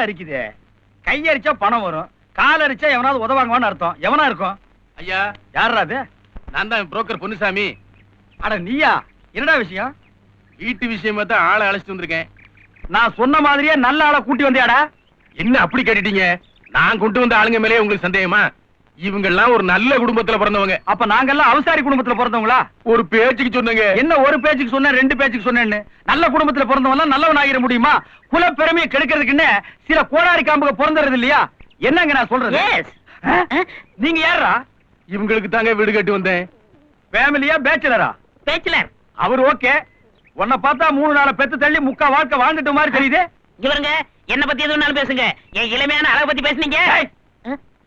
கால் அரிக்குதே. கையரிச்சா பணம் வரும், கால் அரிச்சா எவனாவது உதவாங்குவான்னு அர்த்தம். எவனா இருக்கும்? ஐயா, யாரா அது? நான் தான் புரோக்கர் பொன்னுசாமி. அட நீயா? என்னடா விஷயம்? வீட்டு விஷயமா தான் ஆளை அழைச்சிட்டு வந்திருக்கேன். நான் சொன்ன மாதிரியே நல்ல ஆளை கூட்டி வந்தியாடா? என்ன அப்படி கேட்டுட்டீங்க? நான் கொண்டு வந்த ஆளுங்க மேலே உங்களுக்கு சந்தேகமா? இவங்க எல்லாம் ஒரு நல்ல குடும்பத்துல பிறந்தவங்க. அப்ப நாங்கெல்லாம் அவசாரி குடும்பத்துல பிறந்தவங்களா? ஒரு பேச்சுக்கு சொன்னங்க. என்ன ஒரு பேச்சுக்கு சொன்ன, ரெண்டு பேச்சுக்கு சொன்னேன்னு? நல்ல குடும்பத்துல பிறந்தவங்க நல்லவன் ஆகிட முடியுமா? குல பெருமையை கெடுக்கிறதுக்குன்னு சில கோடாரி காம்புக பிறந்தது இல்லையா? என்னங்க நான் சொல்றது? நீங்க யாரா? இவங்களுக்கு தாங்க வீடு கட்டி வந்தேன். ஃபேமிலியா பேச்சுலரா? பேச்சுலர். அவர் ஓகே. உன்னை பார்த்தா 3 நாளை பெத்து தள்ளி முக்கா வாழ்க்கை வாழ்ந்துட்ட மாதிரி தெரியுது. இவருங்க என்ன பத்தி எதுவும் பேசுங்க. என் இளமையான அழகு பத்தி பேசுனீங்க.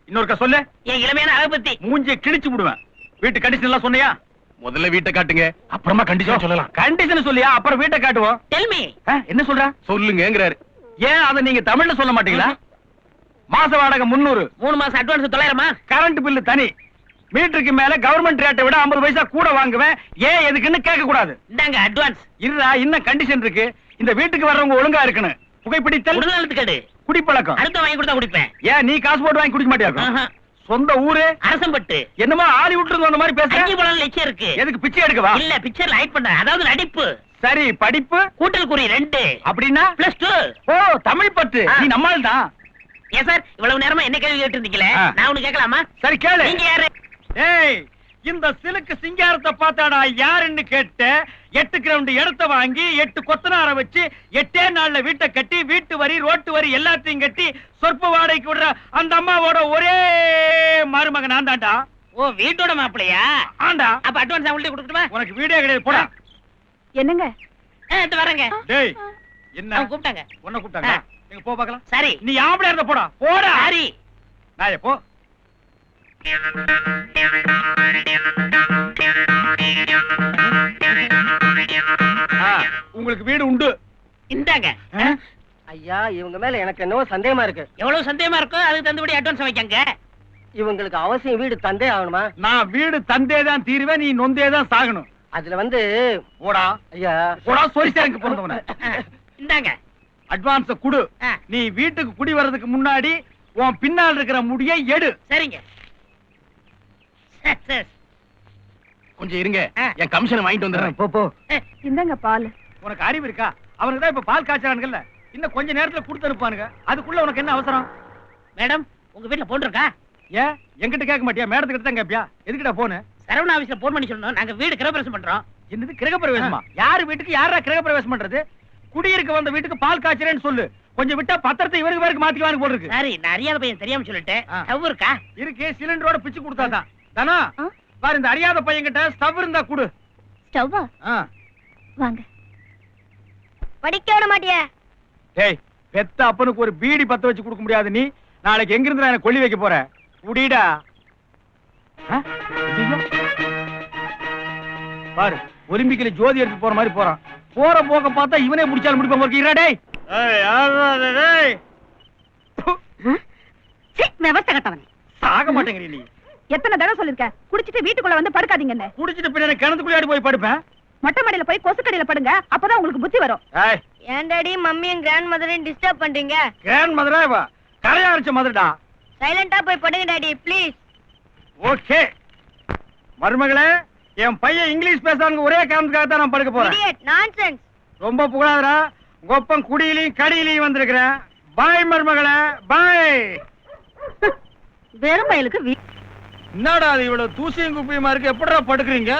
இன்னொருக்க சொல்லு. என் இளமையான அழகு பத்தி மூஞ்சி கிழிச்சு விடுவேன். வீட்டு கண்டிஷன் எல்லாம் சொன்னியா? முதல்ல வீட்டை காட்டுங்க, அப்புறமா கண்டிஷன் சொல்லலாம். கண்டிஷன் சொல்லியா? அப்புறம் வீட்டை காட்டுவோம். Tell me. என்ன சொல்ற? சொல்லுங்கங்கறாரு. ஏன் அதை நீங்க தமிழ்ல சொல்ல மாட்டீங்களா? மாச வாடகை 300, 3 மாசம் அட்வான்ஸ் 900. கரண்ட் பில்லு தனி. மீட்டருக்கு மேல கவர்மெண்ட் ரேட்டை விட 50 பைசா கூட வாங்குவேன். ஏன் எதுக்குன்னு கேட்க கூடாது. இந்தாங்க அட்வான்ஸ். இருடா, இன்னும் கண்டிஷன் இருக்கு. இந்த வீட்டுக்கு வர்றவங்க ஒழுங்கா இருக்கணும். புகைப்பிடித்தல், உடல்நலத்துக்கு குடிப்பழக்கம். அடுத்த வாங்கி கொடுத்தா குடிப்பேன். ஏன் நீ காசு போட்டு வாங்கி குடிக்க மாட்டியா? சொந்த ஊரு அரசம்பட்டு. என்னமோ ஆளி விட்டுருந்து அந்த மாதிரி பேச. அஞ்சு பழம் லட்சம் இருக்கு. எதுக்கு பிச்சை எடுக்கவா? இல்ல பிக்சர்ல ஹைட் பண்ற, அதாவது நடிப்பு. சரி, படிப்பு கூட்டல் குறி 2 அப்படின்னா +2. ஓ, தமிழ் பட்டு. நீ நம்மால் தான். ஏன் சார் இவ்வளவு நேரமா என்ன கேள்வி கேட்டு இருந்தீங்களே? நான் ஒண்ணு கேட்கலாமா? சரி கேளு. நீங்க யாரு? ஏய், இந்த சிலுக்கு சிங்காரத்தை பார்த்தாடா யாருன்னு கேட்டு 8 கிரவுண்ட் இடத்தை வாங்கி 8 கொத்தனார வச்சு 8 நாள்ல வீட்டை கட்டி வீட்டு வரி ரோட்டு வரி எல்லாத்தையும் கட்டி சொற்ப வாடகைக்கு விடுற அந்த அம்மாவோட ஒரே மருமகன் நான் தான்டா. ஓ, வீட்டோட மாப்பிளையா? ஆண்டா. அப்ப அட்வான்ஸ் அவங்கள்ட்ட கொடுத்துட்டுமா? உனக்கு வீடே கிடையாது, போடா. என்னங்க? இது வரேங்க. டேய், என்ன அவங்க கூப்பிட்டாங்க. உன்னை கூப்பிட்டாங்க? எங்க போ பார்க்கலாம். சரி. நீ ஆம்பளை இருந்த போடா. போடா. சரி. நான் எப்போ உங்களுக்கு வீடு உண்டு. இந்தாங்க. ஐயா, இவங்க மேல எனக்கு என்னவோ சந்தேகமா இருக்கு. எவ்வளவு சந்தேகமா இருக்கோ அதுக்கு தந்தபடி அட்வான்ஸ் வைக்கங்க. இவங்களுக்கு அவசியம் வீடு தந்தே ஆகணுமா? நான் வீடு தந்தே தான் தீருவேன், நீ நொந்தே தான் சாகணும். அதுல வந்து போடா. ஐயா, போடா, சொரிசாருக்கு பிறந்தவன. இந்தாங்க அட்வான்ஸ் குடு. நீ வீட்டுக்கு குடி வர்றதுக்கு முன்னாடி உன் பின்னால் இருக்கிற முடியை எடு. சரிங்க. கொஞ்சம் இருங்க, என் கமிஷன் வாங்கிட்டு வந்துடுறேன். போ போ. இந்தாங்க பால். உனக்கு அறிவு இருக்கா? அவனுக்கு தான் இப்ப பால் காய்ச்சறானுங்கல்ல, இன்னும் கொஞ்ச நேரத்துல கொடுத்து அனுப்பானுங்க. அதுக்குள்ள உனக்கு என்ன அவசரம்? மேடம், உங்க வீட்டுல போன் இருக்கா? ஏன் என்கிட்ட கேட்க மாட்டியா? மேடத்துக்கிட்ட தான் கேட்பியா? எதுக்கிட்ட போனு? சரவணா ஆபீஸ்ல போன் பண்ணி சொல்லணும், நாங்க வீடு கிரகப்பிரவேசம் பண்றோம். என்னது கிரகப்பிரவேசமா? யாரு வீட்டுக்கு யாரா கிரகப்பிரவேசம் பண்றது? குடியிருக்க வந்த வீட்டுக்கு பால் காய்ச்சறேன்னு சொல்லு. கொஞ்சம் விட்டா பத்திரத்தை இவருக்கு மாத்திக்குவான்னு போல இருக்கு. சரி, நான் அறியாத பையன் தெரியாம சொல்லிட்டேன். ஸ்டவ் இருக்கா? இருக்கு, சிலிண்டரோட பிச்சு கொடுத்தாதான். தானா பாரு, இந்த அறியாத பையன் கிட்ட ஸ்டவ் இருந்தா குடு. ஸ்டவ்வா? வாங்க. படிக்க விட மாட்டியா? டேய், பெத்த அப்பனுக்கு ஒரு பீடி பத்த வச்சு கொடுக்க முடியாது நீ. நாளைக்கு எங்க இருந்து நான் கொல்லி வைக்க போற? குடிடா. பாரு, ஒலிம்பிக்ல ஜோதி எடுத்து போற மாதிரி போறான். போற போக்க பார்த்தா இவனே முடிச்சாலும் முடிப்பான் போறீங்க. டேய் விவசாய கட்டவனே, சாக மாட்டேங்கிற நீ. எத்தனை தடவை சொல்லிருக்க குடிச்சிட்டு வீட்டுக்குள்ள வந்து படுக்காதீங்கன்னு? குடிச்சிட்டு பின்னாடி கிணத்துக்குள்ளாடி போய் படுப்பேன். மொட்டை மாடியில போய் கொசுக்கடியில படுங்க, அப்பதான் உங்களுக்கு புத்தி வரும். ஏன் டாடி மம்மியும் கிராண்ட் மதரையும் டிஸ்டர்ப் பண்றீங்க? கிராண்ட் மதரா? இவ கரையா அரைச்ச மதுரடா. சைலண்டா போய் படுங்க டாடி ப்ளீஸ். ஓகே மருமகளே, என் பையன் இங்கிலீஷ் பேசுறாங்க ஒரே காரணத்துக்காக தான் நான் படுக்க போறேன். Idiot, nonsense. ரொம்ப புகழாதடா. கொப்பம் குடியிலையும் கடியிலையும் வந்திருக்கிறேன். பாய் மருமகளே, பாய். வெறும் பயலுக்கு என்னடா அது இவ்வளவு தூசியும் குப்பியுமா இருக்கு? எப்படிடா படுக்கிறீங்க?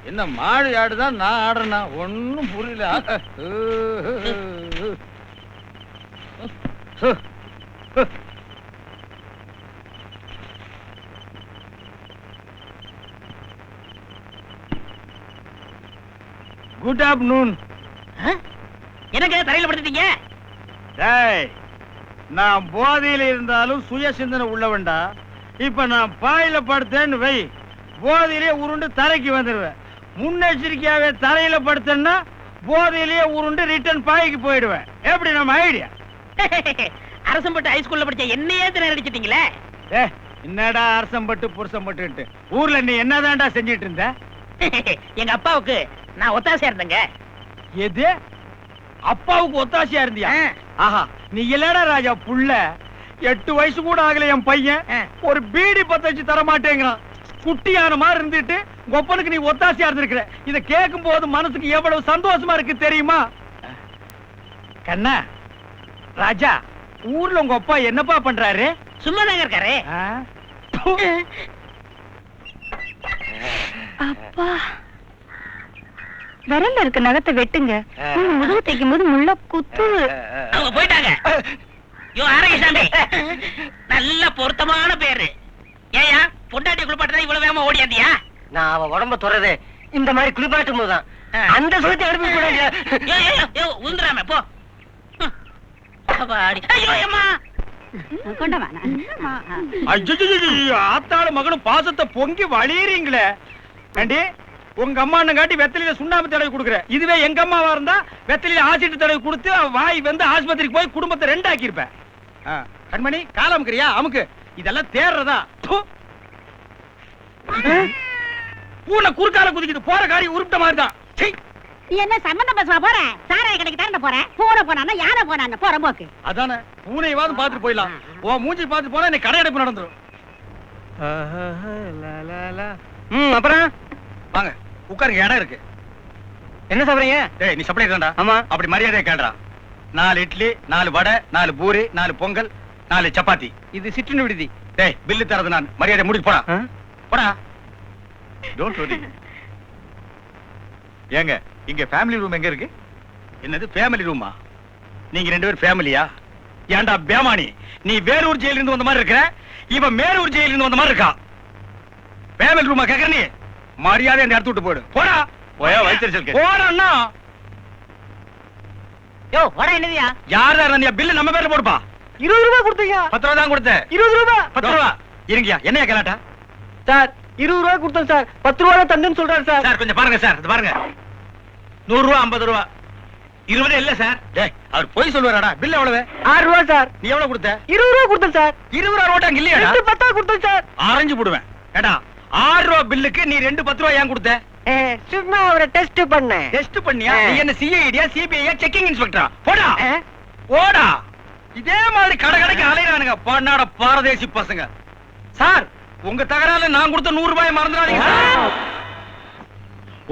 என்ன மாடு ஆடுதான் நான் ஆடுறேன்னா ஒன்னும் புரியல. Good afternoon. எனக்கு தரையில படுத்துட்டீங்க? டேய், நான் போதையில இருந்தாலும் சுய சிந்தனை உள்ளவன்டா. இப்ப நான் பாயில படுத்தேன்னு வை, போதையிலேயே உருண்டு தரைக்கு வந்துடுவேன். முன்னெச்சரிக்கையாவே தரையில படுத்தேன்னா போதையிலேயே உருண்டு ரிட்டர்ன் பாய்க்கு போயிடுவேன். எப்படி நம்ம ஐடியா? அரசம்பட்டு ஹைஸ்கூல்ல படிச்ச என்னையே திணறடிச்சிட்டீங்களே. என்னடா அரசம்பட்டு புருஷம்பட்டு ஊர்ல நீ என்னதான்டா செஞ்சிட்டு இருந்த? எங்க அப்பாவுக்கு நான் ஒத்தாசையா இருந்தேங்க. எது? அப்பாவுக்கு ஒத்தாசையா இருந்தியா? ஆஹா, நீ இல்லடா ராஜா புள்ள. 8 வயசு கூட ஆகல என் பையன். ஒரு பீடி பத்த வச்சு தர மாட்டேங்கிறான். குட்டியான மாதிரி இருந்துட்டு கொப்பனுக்கு நீ ஒத்தாசையா இருந்திருக்கிற. இத கேட்கும் போது மனசுக்கு எவ்வளவு சந்தோஷமா இருக்கு தெரியுமா? கண்ணா ராஜா, ஊர்ல உங்க அப்பா என்னப்பா பண்றாரு? சும்மா தாங்க இருக்காரு. அப்பா, விரல்ல இருக்க நகத்தை வெட்டுங்க. முதுகு தைக்கும் போது முள்ள குத்து. அவங்க போயிட்டாங்க. யோ ஆரோக்கியசாமி, நல்ல பொருத்தமான பேரு. ஏயா பொண்டாட்டி குளிப்பாட்டு இவ்வளவு வேகமா ஓடியாந்தியா? நான் அவ உடம்ப தொடரது இந்த மாதிரி குளிப்பாட்டும் போதுதான். அந்த சுகத்தை அனுப்பி உந்துராம போ. ஐயோ அம்மா, ஆத்தாளு மகனும் பாசத்தை பொங்கி வழியறீங்களே. ஏண்டி, உங்க அம்மா காட்டி வெத்தலையில சுண்ணாம்பு தடவை கொடுக்குற. இதுவே எங்க அம்மாவா இருந்தா வெத்தலையில ஆசிட்டு தடவை கொடுத்து வாய் வந்து ஆஸ்பத்திரிக்கு போய் குடும்பத்தை 2 ஆக்கியிருப்பேன். கண்மணி, கால அமுக்குறியா? அமுக்கு. இதெல்லாம் தேர்றதா? பூனை குறுக்கால குதிக்குது. போற காரியம் உருப்பிட்ட மாதிரிதான். நீ என்ன சம்பந்தம் பேசுவா? போற சாராய கடைக்கு தானே போறேன். பூனை போனா யானை போனா போற போக்கு. அதானே, பூனையவாது பாத்துட்டு போயிடலாம். ஓ மூஞ்சி பாத்து போனா எனக்கு கடை அடைப்பு நடந்துரும். அப்புறம் வாங்க உட்காருங்க, இடம் இருக்கு. என்ன சாப்பிடுறீங்க? டேய், நீ சப்ளை தான்டா. ஆமா. அப்படி மரியாதையா கேளுடா. 4 இட்லி, 4 வடை, 4 பூரி, 4 பொங்கல், 4 சப்பாத்தி. இது சிற்றுண்டி விடுதி. டேய், பில்லு தரது நான். மரியாதை முடிச்சு போடா. போடா. Don't worry. ஏங்க, இங்க ஃபேமிலி ரூம் எங்க இருக்கு? என்னது ஃபேமிலி ரூமா? நீங்க 2 பேரும் ஃபேமிலியா? ஏன்டா பேமானி, நீ வேலூர் ஜெயில இருந்து வந்த மாதிரி இருக்க, இவன் மேலூர் ஜெயில இருந்து வந்த மாதிரி இருக்கா. ஃபேமிலி ரூமா கேக்குற நீ? மரியாதை அந்த இடத்து விட்டு போடு. போடா. போயா வைத்திருச்சல் போடா. யோ வட என்னதியா? யாரா நீ? பில்லு நம்ம பேர்ல போடுப்பா. 20 ரூபாய் கொடுத்தீங்க. 10 ரூபா தான் கொடுத்தேன். 20 ரூபாய். 10 ரூபா. இருங்கயா, என்னையா கலாட்டா? சார் 20 ரூபாய் கொடுத்தேன் சார். 10 ரூபாய் தந்துன்னு சொல்றாரு சார். சார் கொஞ்சம் பாருங்க சார், இது பாருங்க. 100 ரூபா, 50 ரூபா, 20 இல்ல சார். டேய், அவர் போய் சொல்லுவாராடா. பில் எவ்வளவு? 6 ரூபாய் சார். நீ எவ்வளவு கொடுத்த? 20 ரூபாய் கொடுத்தேன் சார். 20 ரூபா நோட்டா இல்லையா? 10 கொடுத்தேன் சார். ஆரஞ்சு போடுவேன். ஏடா, 6 ரூபா பில்லுக்கு நீ 2 10 ரூபா ஏன் கொடுத்த? சும்மா அவரை டெஸ்ட் பண்ணேன். டெஸ்ட் பண்ணியா? நீ என்ன சிஐடியா, சிபிஐயா, செக்கிங் இன்ஸ்பெக்டரா? போடா. போடா. இதே மாதிரி கடை கடைக்கு அலையறானுங்க பன்னாட பாரதேசி பசங்க. சார், உங்க தகரால நான் கொடுத்த 100 ரூபாய் மறந்துடாதீங்க.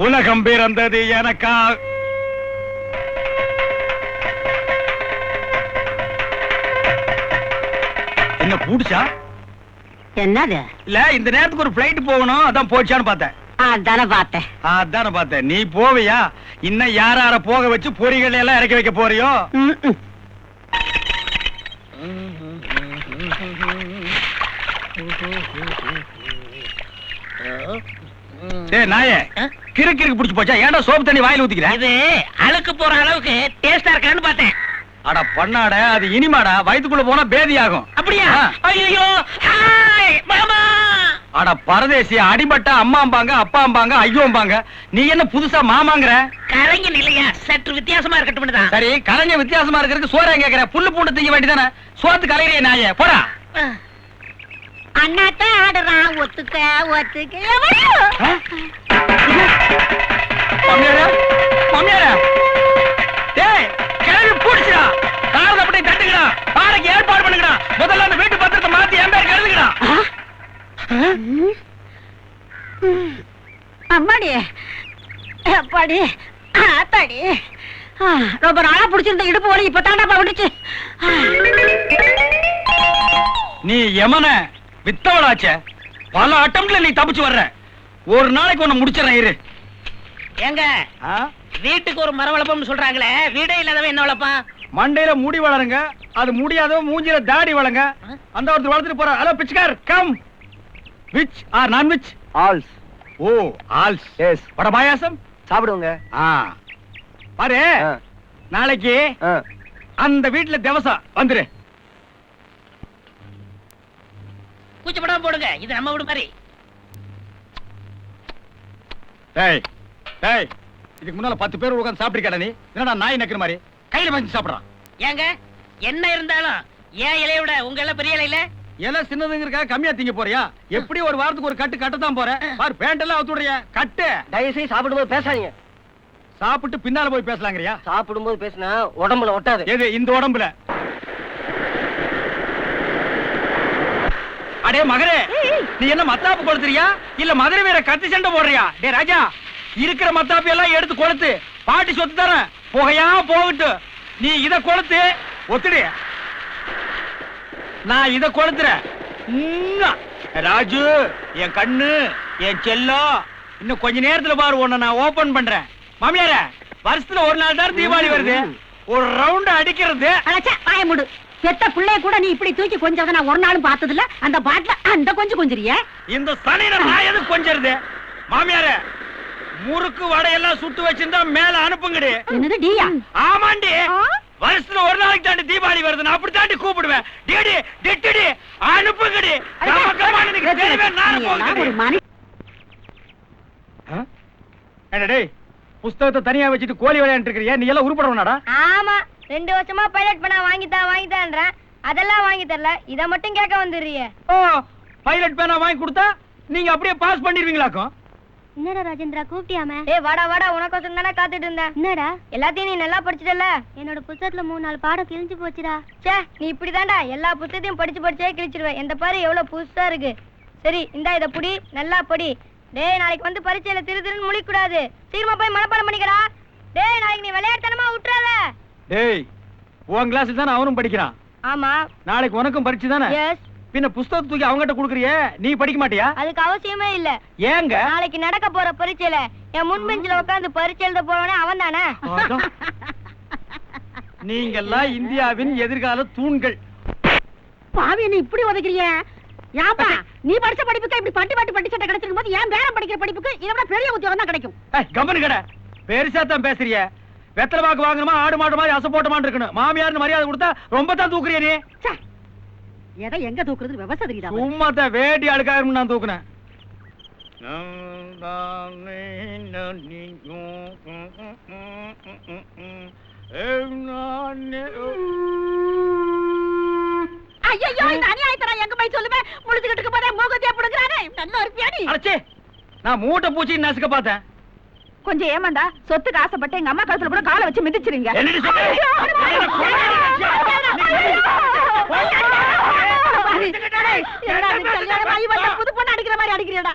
உலகம் பிறந்தது எனக்கா. என்ன பூடிச்சா? என்னது? இல்ல, இந்த நேரத்துக்கு ஒரு பிளைட் போகணும், அதான் போச்சான்னு பார்த்தேன். அதானே பார்த்தேன். நீ போவியா? இன்னும் யார போக வச்சு பொறிகளை எல்லாம் இறக்கி வைக்க போறியோ? சரி நாயே, கிறுக்கு பிடிச்சு போச்சா? ஏன்டா சோப்பு தண்ணி வாயில ஊத்திக்கிற? இது அழுக்கு போற அளவுக்கு டேஸ்டா இருக்கான்னு பார்த்தேன். அட பண்ணாட, அது இனிமாடா. வயித்துக்குள்ள போனா பேதி ஆகும். அப்படியா? ஐயோ, ஹாய் மாமா. அட பரதேசி, அடிபட்டா அம்மாம்பாங்க, அப்பாம்பாங்க, ஐயோம்பாங்க. நீ என்ன புதுசா மாமாங்கற? கலைஞன் இல்லையா, சற்று வித்தியாசமா இருக்கட்டும் தான். சரி, கலைஞ வித்தியாசமா இருக்கிறதுக்கு சோற கேக்குற. புல்லு பூண்டு திங்க வேண்டியதானே? சோத்து கலையிறிய நாயே, போடா. அண்ணாத்த ஆடுறான், ஒத்துக்க ஒத்துக்க. மாமியாரா, மாமியாரா, டேய் கிளம்பி பூடிச்சுடா. காரத அப்படி தட்டுங்கடா. பாறைக்கு ஏற்பாடு பண்ணுங்கடா. முதல்ல அந்த வீட்டு பத்திரத்தை மாத்தி என் பேருக்கு எழுதுங்கடா. அம்மாடி, அப்பாடி, ஆத்தாடி, ரொம்ப நாளா பிடிச்சிருந்த இடுப்பு வலி இப்ப தாண்டாப்பா விட்டுச்சு. நீ யமன வித்தவளாச்சே. பல அட்டம்ல நீ தப்பிச்சு வர்ற. ஒரு நாளைக்கு ஒண்ணு முடிச்சிடறேன் இரு. ஏங்க, வீட்டுக்கு ஒரு மரம் வளர்ப்போம்னு சொல்றாங்களே, வீடே இல்லாதவன் என்ன வளர்ப்பான்? மண்டையில முடி வளருங்க, அது முடியாதவ மூஞ்சில தாடி வளங்க. அந்த ஒருத்தர் வளர்த்துட்டு போற. ஹலோ பிச்சைக்கார், கம். விச் ஆர் நான் விச்? ஆல்ஸ். ஓ, ஆல்ஸ். எஸ். வட பாயாசம் சாப்பிடுங்க. பாரு, நாளைக்கு அந்த வீட்டுல தேவசா வந்துரு. கூச்சப்படாம போடுங்க, இது நம்ம வீடு மாதிரி. டேய் டேய், இதுக்கு முன்னால 10 பேர் உட்கார்ந்து சாப்பிட்டிருக்கடா நீ. என்னடா நாய் நக்கிற மாதிரி கையில வச்சு சாப்பிடுறான்? ஏங்க, என்ன இருந்தாலும் ஏன் இலைய விட உங்க எல்லாம் பெரிய இலையில இலை சின்னதுங்கிறக்காக கம்மியா திங்க போறியா? எப்படி ஒரு வாரத்துக்கு ஒரு கட்டு கட்டத்தான் போற. பாரு, பேண்ட் எல்லாம் அவுத்துடுறிய. கட்டு. தயவு செய்து சாப்பிடும்போது பேசாதீங்க. சாப்பிட்டு பின்னால போய் பேசலாங்கறியா? சாப்பிடும்போது பேசினா உடம்புல ஒட்டாது. எது இந்த உடம்புல? அடே மகரே, நீ என்ன மத்தாப்பு கொடுத்துறியா இல்ல மதுரை வேற கத்தி சண்டை போடுறியா? டே ராஜா, இருக்கிற மத்தாப்பு எல்லாம் எடுத்து கொளுத்து, பாட்டி சொத்து தரேன், புகையா போகட்டு. நீ இத கொளுத்து ஒத்துடு, நான் இத கொளுத்துறேன். ராஜு, என் கண்ணு, என் செல்லம், இன்னும் கொஞ்ச நேரத்துல பாரு உன்னை நான் ஓபன் பண்றேன். மாமியார, வருஷத்துல ஒரு நாள் தான் தீபாவளி வருது, ஒரு ரவுண்ட் அடிக்கிறது. வாய மூடு. பெத்த பிள்ளைய கூட நீ இப்படி தூக்கி கொஞ்சம் நான் ஒரு நாளும் பார்த்தது இல்ல. அந்த பாட்டில அந்த கொஞ்சிரிய இந்த சனியில நான் எது கொஞ்சிருது? மாமியார, முறுக்கு வடையெல்லாம் சுட்டு வச்சிருந்தா மேல அனுப்புங்கடி. என்னது டீயா? ஆமாண்டி, வருஷத்துல ஒரு நாளைக்கு தாண்டி தீபாவளி வருது, நான் அப்படி தாண்டி கூப்பிடுவேன். டிடி டிட்டி அனுப்புங்கடி. என்னடே புஸ்தகத்தை தனியா வச்சுட்டு கோழி விளையாண்டு இருக்கிறியா? நீ எல்லாம் உருப்படவனாடா? ஆமா, 2 வருஷமா பைலட் பண்ண வாங்கிட்டான்றேன், அதெல்லாம் வாங்கி தரல. இத மட்டும் கேட்க வந்துடுறியே. ஓ, பைலட் பேனா வாங்கி கொடுத்தா நீங்க அப்படியே பாஸ் பண்ணிடுவீங்களாக்கும்? என்னடா ராஜேந்திரா கூப்பிட்டியாமே? ஏய் வாடா வாடா, உனக்கோசம் தானே காத்துட்டு இருந்தேன். என்னடா எல்லாத்தையும் நீ நல்லா படிச்சிட்டல? என்னோட புத்தகத்துல 3-4 பாடம் கிழிஞ்சு போச்சுடா. ச்சே, நீ இப்படிதான்டா எல்லா புத்தகத்தையும் படிச்சே கிழிச்சிடுவேன். எந்த பாரு எவ்வளவு புதுசா இருக்கு. சரி இந்தா இத புடி, நல்லா படி. டேய், நாளைக்கு வந்து பரீட்சையில திருன்னு முழிக்க கூடாது. சீக்கிரமா போய் மனப்பாடம் பண்ணிக்கடா. டேய், நாளைக்கு நீ விளையாட்டுத்தனமா விட்டுறாத. டேய், உன் கிளாஸ் தானே அவனும் படிக்கிறான். ஆமா, நாளைக்கு உனக்கும் பரீட்சை தானே? எஸ். பின்ன புஸ்தகத்தை தூக்கி அவங்ககிட்ட குடுக்குறியே, நீ படிக்க மாட்டியா? அதுக்கு அவசியமே இல்ல. ஏங்க? நாளைக்கு நடக்க போற பரீட்சையில என் முன் பெஞ்சில உட்கார்ந்து பரீட்சை எழுத போறவனே அவன் தானே. நீங்கெல்லாம் இந்தியாவின் எதிர்கால தூண்கள். பாவி, நீ இப்படி உதைக்கிறிய? யாப்பா, நீ படிச்ச படிப்புக்கு இப்படி பட்டி சட்டை கிடைச்சிருக்கும் போது ஏன் பேரம் படிக்கிற படிப்புக்கு இதை விட பெரிய உத்தியோகம் தான் கிடைக்கும். கம்பெனி கடை பெருசா தான் பேசுறிய. வெத்தலை பாக்கு வாங்கணுமா ஆடு மாடு மாதிரி அசப்போட்டமான்னு இருக்கணும். மாமியார்னு மரியாதை கொடுத்தா ரொம்ப தான் தூக்குறிய நீ. எதை எங்க தூக்குறது விவசாய தெரியுதா? சும்மா தான் வேட்டி அழுக்காயிரும் நான் தூக்குனேன். ஐயோ, இந்த அநியாயத்தை எங்க போய் சொல்லுவேன்? முழுதுகிட்டு போதே மூகத்தையே புடுங்கறானே. நல்லா இருப்பியா நீ? அடச்சே, நான் மூட்டை பூச்சி நசுக்க பார்த்தேன். கொஞ்சம் ஏமாந்தா சொத்துக்கு ஆசைப்பட்டு எங்க அம்மா கழுத்துல கூட காலை வச்சு மிதிச்சிருங்க. என்னடி சொல்ற? புது பொண்ணு அடிக்கிற மாதிரி அடிக்கிறீடா.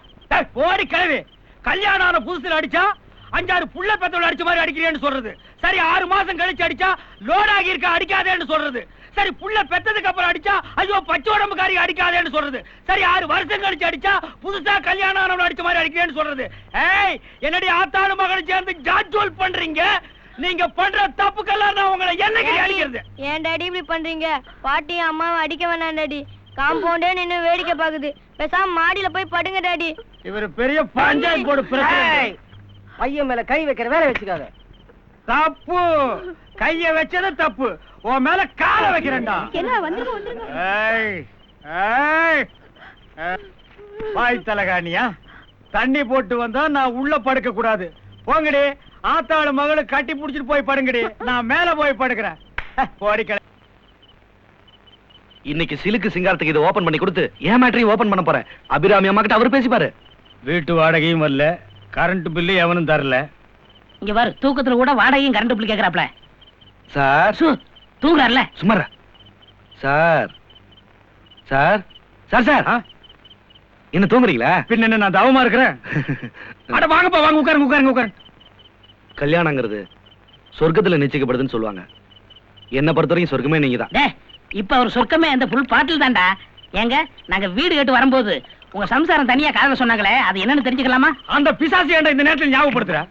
போடி கிழவி, கல்யாணம் ஆன புதுசுல அடிச்சா 5-6 புள்ள பெத்தவள அடிச்ச மாதிரி அடிக்கிறேன்னு சொல்றது. சரி 6 மாசம் கழிச்சு அடிச்சா லோட் ஆகி இருக்க அடிக்காதேன்னு சொல்றது. சரி புள்ள பெத்ததுக்கு அப்புறம் அடிச்சா ஐயோ பச்சை உடம்புக்காரி அடிக்காதேன்னு சொல்றது. சரி 6 வருஷம் கழிச்சு அடிச்சா புதுசா கல்யாணம் ஆனவள அடிச்ச மாதிரி அடிக்கிறேன்னு சொல்றது. ஏய், என்னடி ஆத்தாளு மகன் சேர்ந்து ஜாட்ஜோல் பண்றீங்க? நீங்க பண்ற தப்புக்கெல்லாம் நான் உங்களை என்னைக்கு அடிக்கிறது? ஏன் டாடி இப்படி பண்றீங்க? பாட்டி அம்மாவை அடிக்க வேணாம் டாடி. காம்பவுண்டே நின்னு வேடிக்கை பாக்குது. பேசாம மாடியில போய் படுங்க டாடி. இவர் பெரிய பஞ்சாயத்து போர்டு பிரசிடென்ட். பையன் மேல கை வைக்கிற வேலை வச்சுக்காத. தப்பு, கைய வச்சது தப்பு. உன் மேல கால வைக்கிறேன்டா. என்ன வந்துருங்க? ஏய் ஏய், பாய் தலகாணியா? தண்ணி போட்டு வந்தா நான் உள்ள படுக்க கூடாது. போங்கடி, ஆத்தாளு மகளை கட்டி புடிச்சிட்டு போய் படுங்கடி. நான் மேல போய் படுக்கிறேன். போடி. இன்னைக்கு சிலுக்கு சிங்காரத்துக்கு இதை ஓபன் பண்ணி கொடுத்து ஏன் மேட்டரையும் ஓபன் பண்ண போறேன். அபிராமி அம்மா கிட்ட அவர் பேசிப்பாரு. வீட்டு வாடகையும் வரல, கரண்ட் பில்லு எவனும் தரல. இங்க பாரு, தூக்கத்துல கூட வாடகையும் கரண்ட் பில் கேக்குறாப்ல. சார் தூங்குறாருல, சும்மாரா. சார் சார் சார் சார் என்ன தூங்குறீங்களா? பின்ன என்ன நான் தவமா இருக்கிறேன்? அட வாங்கப்பா, வாங்க உட்காருங்க உட்காருங்க உட்காருங்க. கல்யாணங்கிறது சொர்க்கத்துல நிச்சயிக்கப்படுதுன்னு சொல்லுவாங்க. என்ன பொறுத்தவரைக்கும் சொர்க்கமே நீங்க தான். டேய், இப்ப அவர் சொர்க்கமே அந்த புல் பாட்டில் தான்டா. ஏங்க, நாங்க வீடு கட்டு வரும்போது உங்க சம்சாரம் தனியா காதல சொன்னாங்களே, அது என்னன்னு தெரிஞ்சுக்கலாமா? அந்த பிசாசி ஏன்டா இந்த நேரத்துல ஞாபகப்படுத்துற?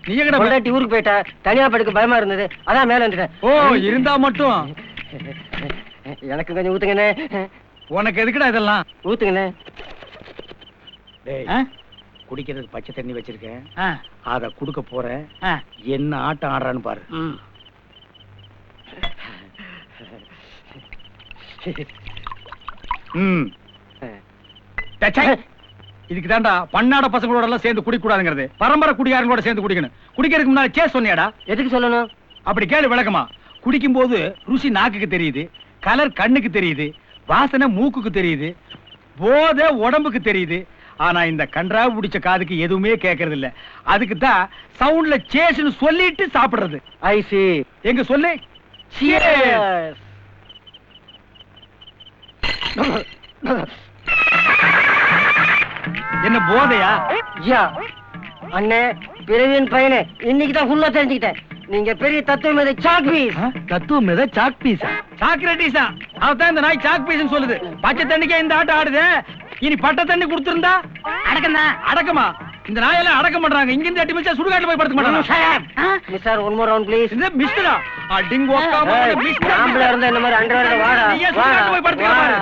நீ எங்கடா பொண்டாட்டி ஊருக்கு போயிட்டா, தனியா படுக்க பயமா இருந்தது, அதான் மேல வந்துட்டேன். ஓ, இருந்தா மட்டும் எனக்கு கொஞ்சம் ஊத்துங்கண்ணே. உனக்கு எதுக்குடா இதெல்லாம்? ஊத்துங்கண்ணே. டேய், குடிக்கிறதுக்கு பச்சை தண்ணி வச்சிருக்கேன், அத குடுக்க போறேன். என்ன ஆட்டம் ஆடுறான்னு பாரு. இதுக்கு தாண்டா பன்னாட பசங்களோட எல்லாம் சேர்ந்து குடிக்க கூடாதுங்கிறது. பரம்பரை குடியாரங்களோட சேர்ந்து குடிக்கணும். குடிக்கிறதுக்கு முன்னால சே சொன்னியாடா? எதுக்கு சொல்லணும்? அப்படி கேளு விளக்கமா. குடிக்கும் போது ருசி நாக்குக்கு தெரியுது, கலர் கண்ணுக்கு தெரியுது, வாசனை மூக்குக்கு தெரியுது, போதை உடம்புக்கு தெரியுது. ஆனா இந்த கன்றா பிடிச்ச காதுக்கு எதுவுமே கேட்கறது இல்ல. அதுக்கு தான் சவுண்ட்ல சேஸ்னு சொல்லிட்டு சாப்பிடுறது. ஐ சி. எங்க சொல்லு. Cheers. என்ன போதையா? யா அண்ணே, பிறவியின் பையனே, இன்னைக்கு தான் ஃபுல்லா தெரிஞ்சுக்கிட்டேன். நீங்க பெரிய தத்துவம் இதை சாக் பீஸ். தத்துவம் ஏதோ சாக் பீஸா? சாக்ரட்டிஸா? அவதான் இந்த நாய் சாக் பீஸ்னு சொல்லுது. பச்சை தண்ணிக்கே இந்த ஆட்டம் ஆடுது. இனி பட்ட தண்ணி கொடுத்திருந்தா அடக்கம்தான். அடக்கமா? இந்த நாயெல்லாம் அடக்கம் பண்றாங்க. இங்க இருந்து 8 நிமிஷம் சுடுகாட்டுல போய் படுத்துக்க மாட்டாங்க. Mister one more round please. இந்த மிஸ்டரா? அடிங்க ஒக்காம மிஸ்டர். ஆம்பளை இருந்தா இந்த மாதிரி அண்டர்வேர்ல வாடா. நீ ஏன் சுடுகாட்டுல போய் படுத்துக்க பாரு.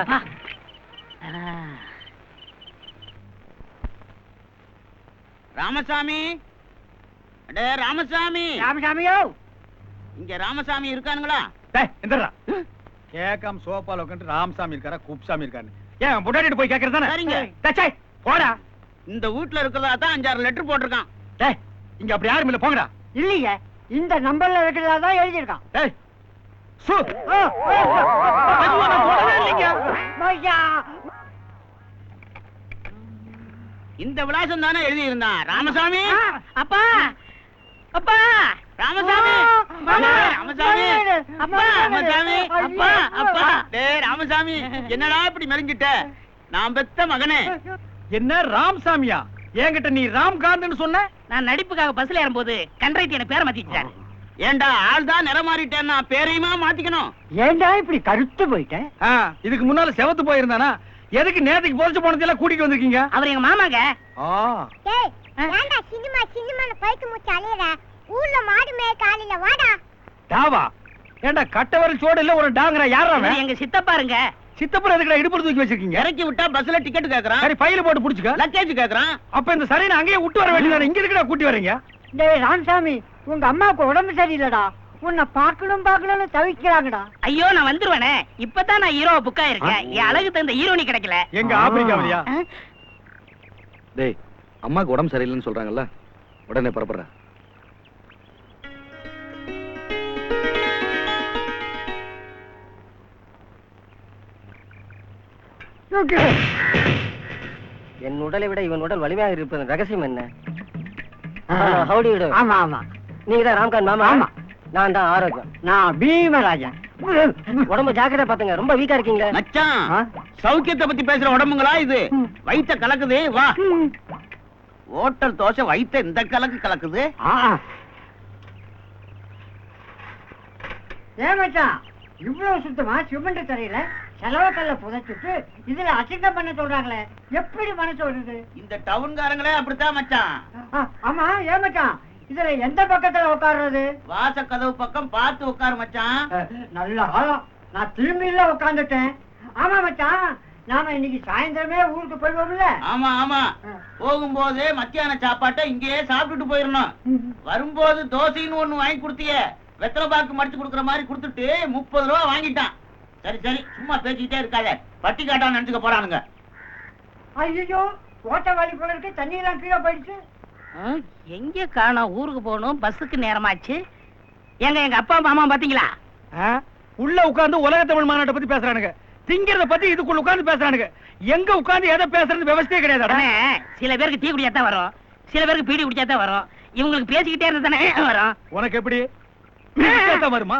ராமசாமி, அடே ராமசாமி. ராமசாமியோ, இங்க ராமசாமி இருக்கானுங்களா? டேய் எந்திரா. கேக்காம சோபால உட்கார்ந்து ராமசாமி இருக்காரா கூப்சாமி இருக்காரு. ஏன் புடாடிட்டு போய் கேக்குறதானே? சரிங்க. டேய் போடா. இந்த வீட்ல இருக்கிறதா தான் 5-6 லெட்டர் போட்டிருக்கான். டேய் இங்க அப்படி யாரும் இல்ல, போங்கடா. இல்லையே, இந்த நம்பர்ல இருக்கிறதா தான் எழுதியிருக்கான். டேய் சு. அதுவா நான் போடவே இல்லைங்க. இந்த விலாசம் தானே எழுதி இருந்தான். ராமசாமி, அப்பா அப்பா ராமசாமி, மாமா. ராமசாமி, அப்பா, ராமசாமி, அப்பா, அப்பா. டேய் ராமசாமி, என்னடா இப்படி மெலிஞ்சிட்ட? நான் பெத்த மகனே. என்ன ராமசாமியா? என்கிட்ட நீ ராம்காந்த்னு சொன்ன? நான் நடிப்புக்காக பஸ்ல ஏறும்போது கண்டரைத்தி என்ன பேரை மாத்திட்டாரு. ஏண்டா ஆள் தான் நிறம் மாறிட்டேன்னா பேரையுமா மாத்திக்கணும்? ஏண்டா இப்படி கருத்து போயிட்ட? இதுக்கு முன்னால செவத்து போயிருந்தானா? எதுக்கு நேத்துக்கு போச்சு போனதெல்லாம் கூட்டிட்டு வந்திருக்கீங்க? அவர் எங்க மாமாங்க. டேய் ஏன்டா சினிமா சினிமான்னு பைக்கு மூச்சு அலையற? ஊர்ல மாடு மேய காலையில வாடா. டாவா? ஏண்டா கட்டவரல் சோடு இல்ல ஒரு டாங்கரா? யாரா இவர் அவன்? எங்க சித்தப்பாருங்க. சித்தப்புற எதுக்குடா இடுப்பு தூக்கி வச்சிருக்கீங்க? இறக்கி விட்டா பஸ்ல டிக்கெட் கேக்குறான், சரி பையில போட்டு புடிச்சுக்க. லக்கேஜ் கேக்குறான். அப்ப இந்த சரின்னு அங்கேயே விட்டு வர வேண்டியதானே? இங்க எதுக்குடா கூட்டி வரீங்க? டேய் ராமசாமி, உங்க அம்மாவுக்கு உடம்பு சரியில்லடா. உன்னை பார்க்கணும்னு தவிக்கிறாங்கடா. ஐயோ நான் வந்துருவேனே. இப்பதான் நான் ஹீரோவை புக் ஆயிருக்கேன். என் அழகு தகுந்த ஹீரோனி கிடைக்கல. எங்க ஆப்பிரிக்காவிலயா? டேய் அம்மாக்கு உடம்பு சரியில்லைன்னு சொல்றாங்கல்ல, உடனே புறப்படுறேன். என் உடலை விட இவன் உடல் வலிமையாக இருப்பதன் ரகசியம் என்ன? ஹவுடி விடு. ஆமா ஆமா, நீங்க தான் ராம்காந்த் மாமா. ஆமா, நான் தான் ஆரோக்கியம். நான் பீமராஜன். உடம்பு ஜாக்கிரதை பாத்துங்க, ரொம்ப வீக்கா இருக்கீங்க. மச்சான், சௌக்கியத்தை பத்தி பேசுற உடம்புங்களா இது? வயித்த கலக்குது. வா, ஹோட்டல் தோசை வயித்த இந்த கலக்கு கலக்குது. ஏன் மச்சான் இவ்வளவு சுத்தமா சிமெண்ட் தரையில செலவக்கல்ல புதைச்சிட்டு இதுல அசிங்கம் பண்ண சொல்றாங்களே, எப்படி மனசு வருது? இந்த டவுன்காரங்களே அப்படித்தான் மச்சான். ஆமா, ஏன் மச்சான் இதுல எந்த பக்கத்துல உட்கார்றது? வாச கதவு பக்கம் பார்த்து உட்காரு மச்சான். நல்ல காலம், நான் திரும்பி இல்ல உட்கார்ந்துட்டேன். ஆமா மச்சான், நாம இன்னைக்கு சாயந்தரமே ஊருக்கு போயிடுவோம்ல? ஆமா ஆமா, போகும்போது மத்தியான சாப்பாட்டை இங்கேயே சாப்பிட்டுட்டு போயிடணும். வரும்போது தோசைன்னு ஒண்ணு வாங்கி கொடுத்தியே, வெத்தலை பாக்கு மடிச்சு கொடுக்குற மாதிரி கொடுத்துட்டு 30 ரூபா வாங்கிட்டான். சரி சரி, சும்மா பேசிக்கிட்டே இருக்காத, பட்டி காட்டான்னு நினைச்சுக்க போறானுங்க. ஐயோ, ஓட்ட வாலி போல இருக்கு, தண்ணி எல்லாம் கீழே போயிடுச்சு. எங்க காணோம்? ஊருக்கு போகணும், பஸ்ஸுக்கு நேரமாச்சு. எங்க அப்பா மாமா பாத்தீங்களா? உள்ள உட்கார்ந்து உலக தமிழ் மாநாட்டை பத்தி பேசுறானுங்க. திங்கிறத பத்தி இதுக்குள்ள உட்கார்ந்து பேசுறானுங்க. எங்க உட்கார்ந்து எதை பேசுறது விவசாயே கிடையாது. சில பேருக்கு டீ குடிச்சா தான் வரும், சில பேருக்கு பீடி குடிச்சா தான் வரும். இவங்களுக்கு பேசிக்கிட்டே இருந்தா தானே வரும். உனக்கு எப்படி வருமா?